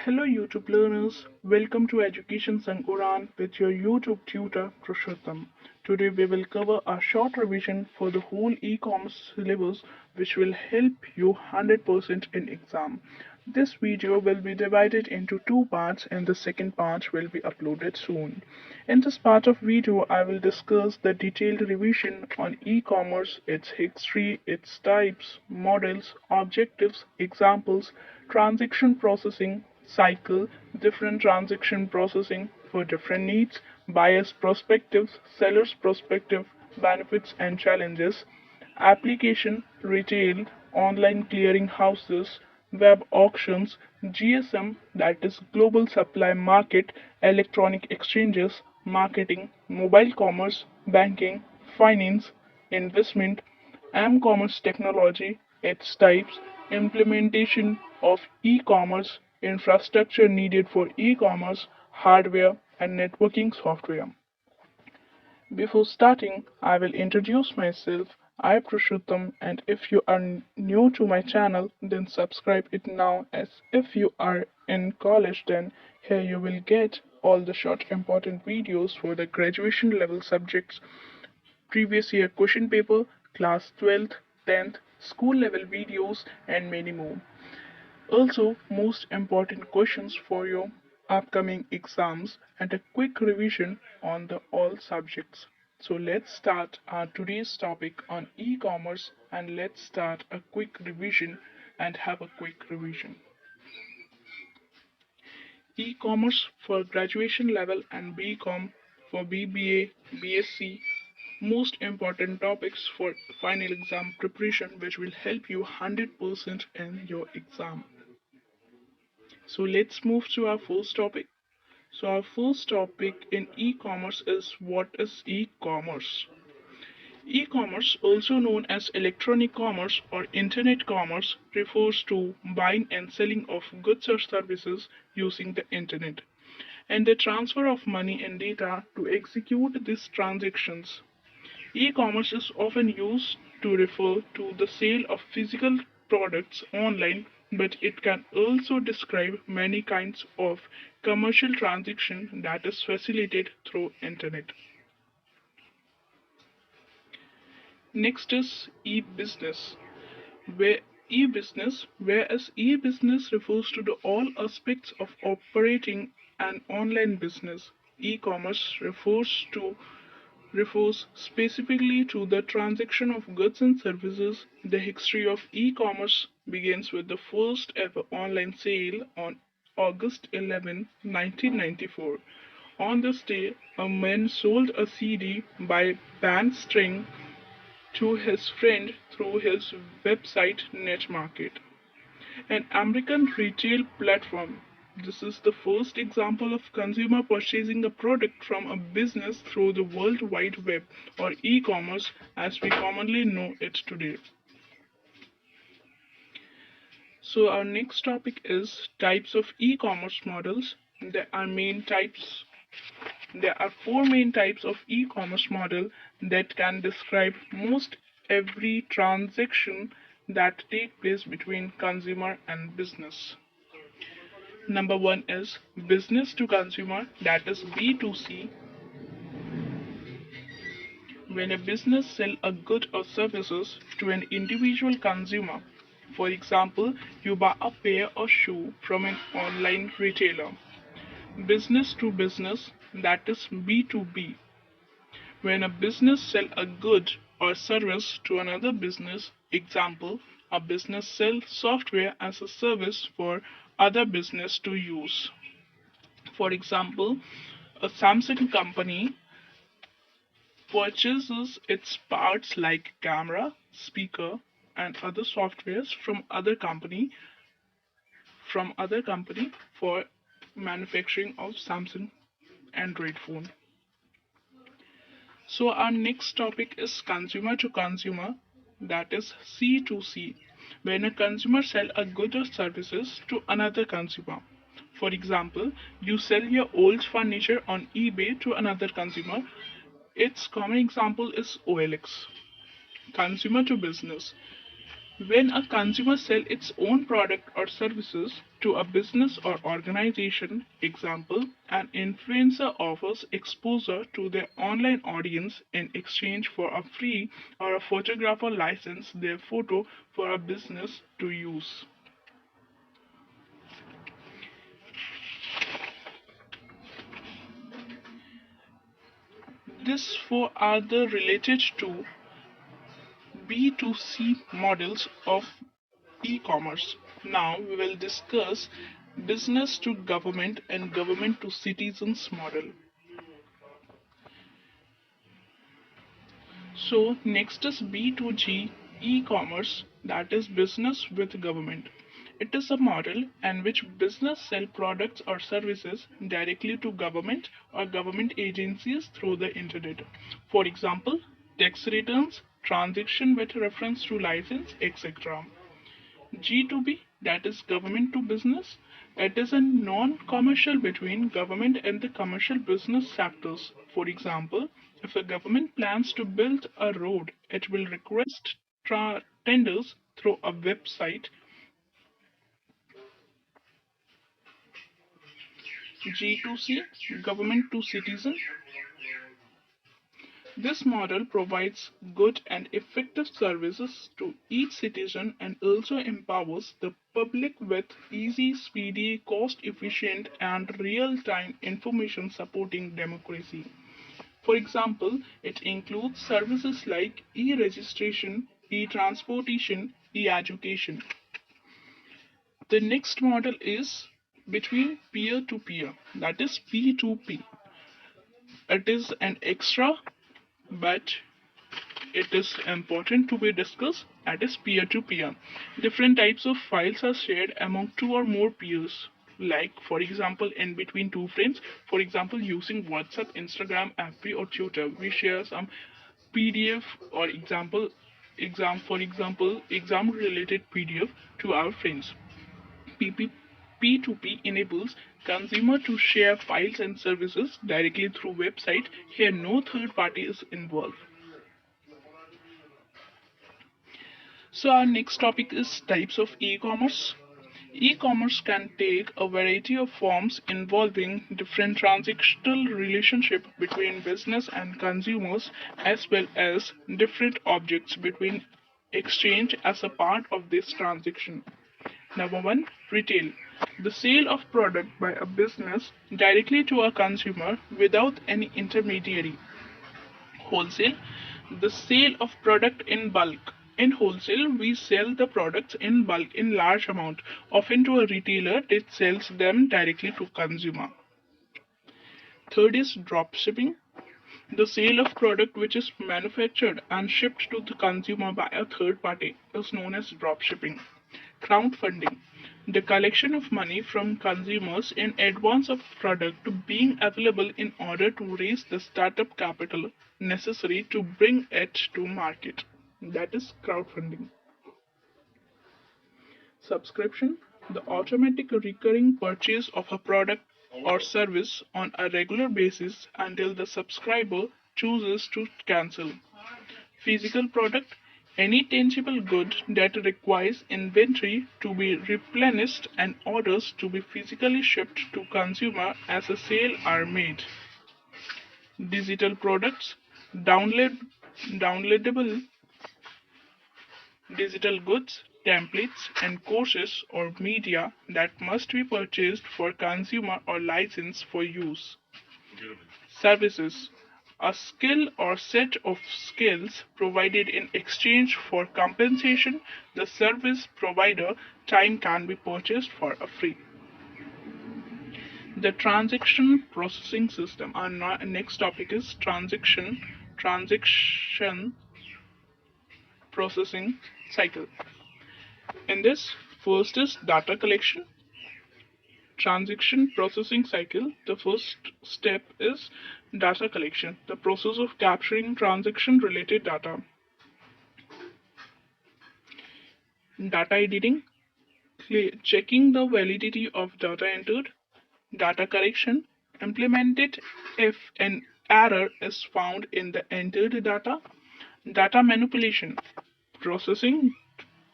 Hello YouTube learners, welcome to Education Sankuran with your YouTube tutor Purushottam. Today we will cover a short revision for the whole e-commerce syllabus which will help you 100% in exam. This video will be divided into two parts and the second part will be uploaded soon. In this part of video I will discuss the detailed revision on e-commerce, its history, its types, models, objectives, examples, transaction processing, cycle, different transaction processing for different needs, buyer's perspectives, seller's perspective, benefits and challenges, application, retail, online clearing houses, web auctions, GSM that is global supply market, electronic exchanges, marketing, mobile commerce, banking, finance, investment, m-commerce technology, its types, implementation of e-commerce, infrastructure needed for e-commerce, hardware, and networking software. Before starting, I will introduce myself. I am Purushottam, and if you are new to my channel, then subscribe it now, as if you are in college, then here you will get all the short important videos for the graduation level subjects, previous year question paper, class 12th, 10th, school level videos, and many more. Also, most important questions for your upcoming exams and a quick revision on the all subjects. So let's start our today's topic on e-commerce and let's start a quick revision and have a quick revision. E-commerce for graduation level and BCom for BBA BSc, most important topics for final exam preparation which will help you 100% in your exam. So let's move to our first topic. So our first topic in e-commerce is what is e-commerce? E-commerce, also known as electronic commerce or internet commerce, refers to buying and selling of goods or services using the internet and the transfer of money and data to execute these transactions. E-commerce is often used to refer to the sale of physical products online, but it can also describe many kinds of commercial transaction that is facilitated through internet. Next is e-business, whereas e-business refers to the all aspects of operating an online business. E-commerce refers specifically to the transaction of goods and services. The history of e-commerce begins with the first ever online sale on August 11, 1994. On this day, a man sold a CD by band string to his friend through his website NetMarket, an American retail platform. This is the first example of consumer purchasing a product from a business through the World Wide Web or e-commerce as we commonly know it today. So our next topic is types of e-commerce models. There are four main types of e-commerce model that can describe most every transaction that take place between consumer and business. Number one is business to consumer, that is B2C. When a business sells a good or services to an individual consumer. For example, you buy a pair of shoe from an online retailer. Business to business, that is B2B. When a business sells a good or service to another business, example, a business sells software as a service for other business to use. For example, a Samsung company purchases its parts like camera, speaker, and other softwares from other company for manufacturing of Samsung Android phone. So our next topic is consumer to consumer, that is C2C, when a consumer sells a good or services to another consumer. For example, you sell your old furniture on eBay to another consumer. Its common example is OLX. Consumer to business. When a consumer sells its own product or services to a business or organization, example, an influencer offers exposure to their online audience in exchange for a free or a photographer license their photo for a business to use. This four are the related to B2C models of e-commerce. Now we will discuss business to government and government to citizens model. So next is B2G e-commerce, that is business with government. It is a model in which business sell products or services directly to government or government agencies through the internet. For example, tax returns, transaction with reference to license, etc. G2B, that is government to business. It is a non-commercial between government and the commercial business sectors. For example, if a government plans to build a road, it will request tenders through a website. G2C, government to citizen. This model provides good and effective services to each citizen and also empowers the public with easy, speedy, cost-efficient, and real-time information supporting democracy. For example, it includes services like e-registration, e-transportation, e-education. The next model is between peer-to-peer, that is P2P. It is an extra, but it is important to be discussed, that is peer-to-peer. Different types of files are shared among two or more peers, like for example in between two friends. For example, using WhatsApp, Instagram, FB or Twitter, we share some PDF or exam related PDF to our friends. P2P enables consumer to share files and services directly through website. Here no third party is involved. So our next topic is types of e-commerce. E-commerce can take a variety of forms involving different transactional relationship between business and consumers as well as different objects between exchange as a part of this transaction. Number one, retail. The sale of product by a business directly to a consumer without any intermediary. Wholesale, the sale of product in bulk. In wholesale, we sell the products in bulk in large amount, often to a retailer that sells them directly to consumer. Third is drop shipping, the sale of product which is manufactured and shipped to the consumer by a third party is known as drop shipping. Crowdfunding, the collection of money from consumers in advance of product being available in order to raise the startup capital necessary to bring it to market. That is crowdfunding. Subscription, the automatic recurring purchase of a product or service on a regular basis until the subscriber chooses to cancel. Physical product, any tangible good that requires inventory to be replenished and orders to be physically shipped to consumer as a sale are made. Digital products, downloadable digital goods, templates, and courses or media that must be purchased for consumer or license for use. Services, a skill or set of skills provided in exchange for compensation. The service provider time can be purchased for a free. The transaction processing system. Our next topic is transaction processing cycle. In this, first is data collection. Transaction processing cycle. The first step is data collection, the process of capturing transaction related data. Data editing, checking the validity of data entered. Data correction, implemented if an error is found in the entered data. Data manipulation, processing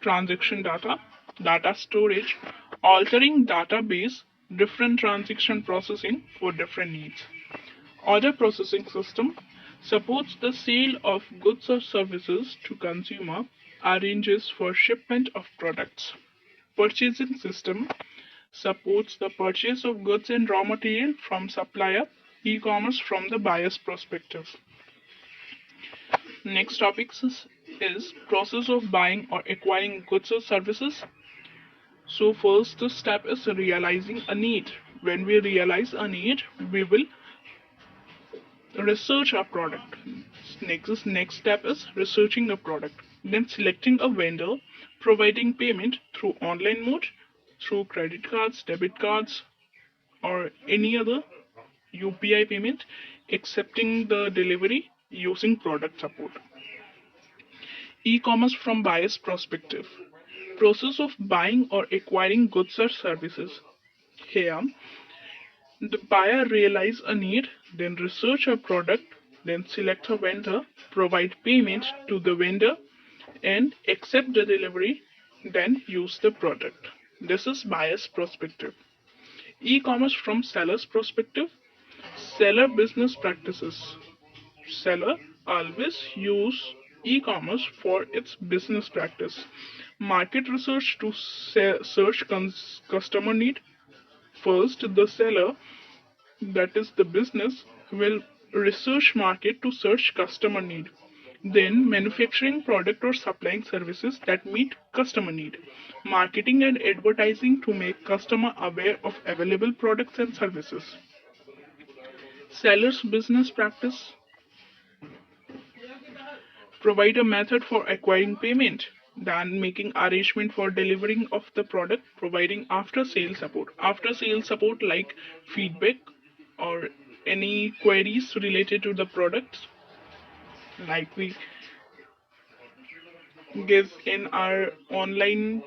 transaction data, data storage, altering database, different transaction processing for different needs. Order processing system supports the sale of goods or services to consumer, arranges for shipment of products. Purchasing system supports the purchase of goods and raw material from supplier, e-commerce from the buyer's perspective. Next topic is process of buying or acquiring goods or services. So first step is realizing a need. When we realize a need, we will research our product. Next step is researching a product. Then selecting a vendor, providing payment through online mode, through credit cards, debit cards, or any other UPI payment, accepting the delivery using product support. E-commerce from buyer's perspective. Process of buying or acquiring goods or services. Here, the buyer realize a need, then research a product, then select a vendor, provide payment to the vendor, and accept the delivery, then use the product. This is buyer's perspective. E-commerce from seller's perspective. Seller business practices. Seller always use e-commerce for its business practice. Market research to search customer need. First, the seller, that is the business, will research market to search customer need. Then manufacturing product or supplying services that meet customer need. Marketing and advertising to make customer aware of available products and services. Seller's business practice provide a method for acquiring payment, then making arrangement for delivering of the product, providing after sale support. After sale support like feedback or any queries related to the products, like we give in our online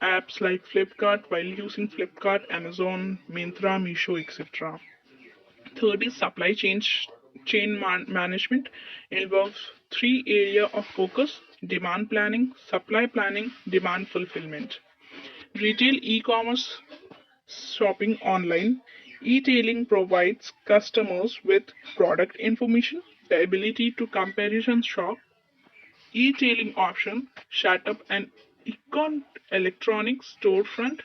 apps like Flipkart while using Flipkart, Amazon, Myntra, Meesho, etc. Third is supply chain management involves three area of focus: demand planning, supply planning, demand fulfillment. Retail e-commerce shopping online. E-tailing provides customers with product information, the ability to comparison shop. E-tailing option set up an econ electronics storefront,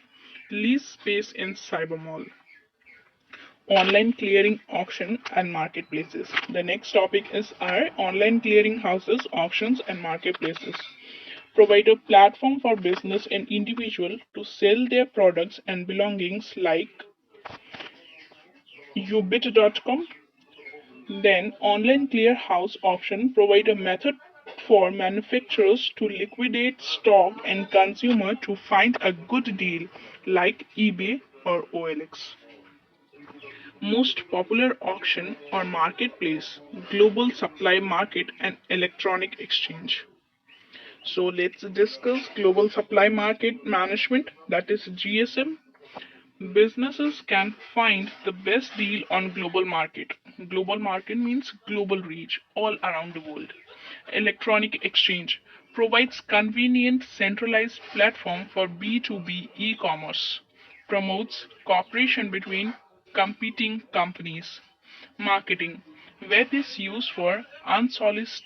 lease space in cyber mall. Online clearing auction and marketplaces. The next topic is our online clearing houses, auctions and marketplaces. Provide a platform for business and individual to sell their products and belongings like ubit.com. Then online clear house auction provide a method for manufacturers to liquidate stock and consumer to find a good deal like eBay or OLX. Most popular auction or marketplace, global supply market and electronic exchange. So let's discuss global supply market management, that is GSM. Businesses can find the best deal on global market. Global market means global reach all around the world. Electronic exchange provides convenient centralized platform for B2B e-commerce. Promotes cooperation between competing companies. Marketing web is used for unsolicited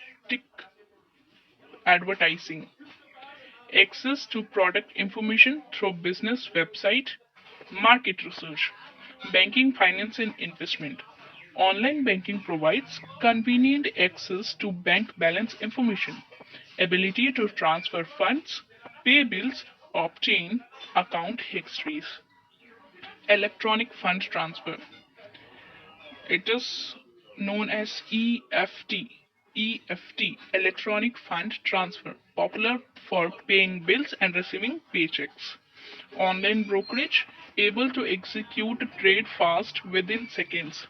advertising. Access to product information through business website. Market research. Banking, finance and investment. Online banking provides convenient access to bank balance information, ability to transfer funds, pay bills, obtain account histories. Electronic fund transfer. It is known as EFT. EFT, electronic fund transfer, popular for paying bills and receiving paychecks. Online brokerage, able to execute trade fast within seconds.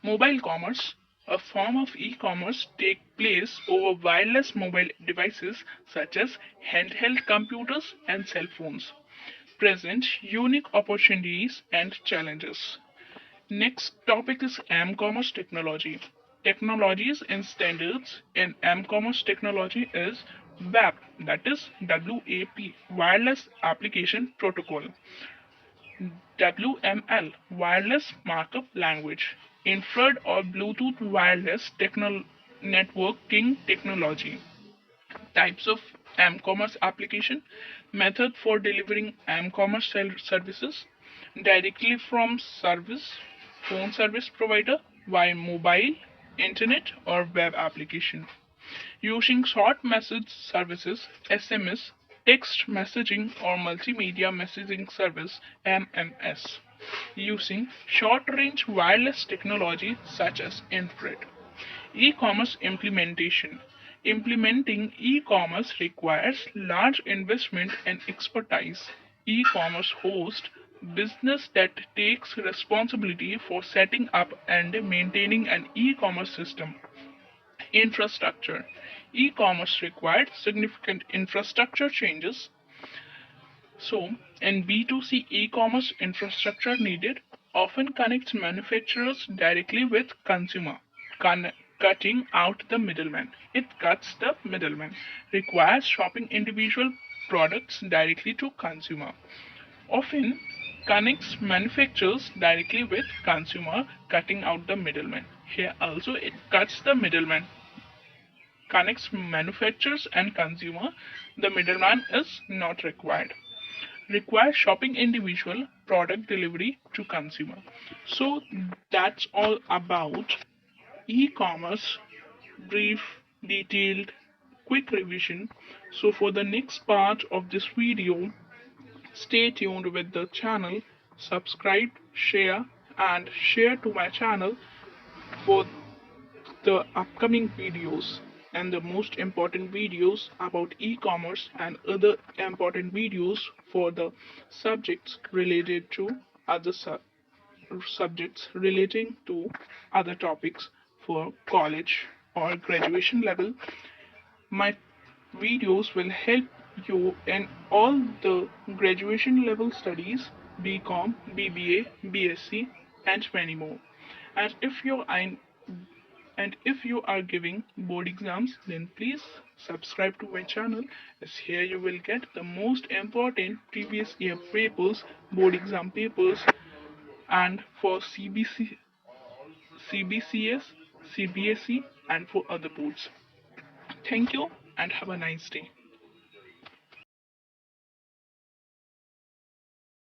Mobile commerce, a form of e-commerce take place over wireless mobile devices such as handheld computers and cell phones. Present unique opportunities and challenges. Next topic is m-commerce technology. Technologies and standards in m-commerce technology is WAP, that is WAP, Wireless Application Protocol. WML, Wireless Markup Language. Infrared or Bluetooth Wireless Networking Technology. Types of m-commerce application. Method for delivering m-commerce services directly from phone service provider via mobile, internet or web application. Using short message services, SMS, text messaging or multimedia messaging service, MMS. Using short-range wireless technology such as infrared. E-commerce implementation. Implementing e-commerce requires large investment and expertise. E-commerce host business that takes responsibility for setting up and maintaining an e-commerce system. Infrastructure. E-commerce required significant infrastructure changes. So, in B2C e-commerce infrastructure needed often connects manufacturers directly with consumer, cutting out the middleman. It cuts the middleman. Requires shopping individual products directly to consumer. Often connects manufacturers directly with consumer, cutting out the middleman. Here also it cuts the middleman, connects manufacturers and consumer. The middleman is not required. Requires shopping individual product delivery to consumer. So that's all about e-commerce, brief, detailed, quick revision. So for the next part of this video, stay tuned with the channel, subscribe, share and share to my channel for the upcoming videos and the most important videos about e-commerce and other important videos for the subjects related to other subjects relating to other topics for college or graduation level. My videos will help you in all the graduation level studies, BCom, BBA, BSc, and many more. And if you are giving board exams, then please subscribe to my channel, as here you will get the most important previous year papers, board exam papers, and for CBCS, CBSE, and for other boards. Thank you and have a nice day.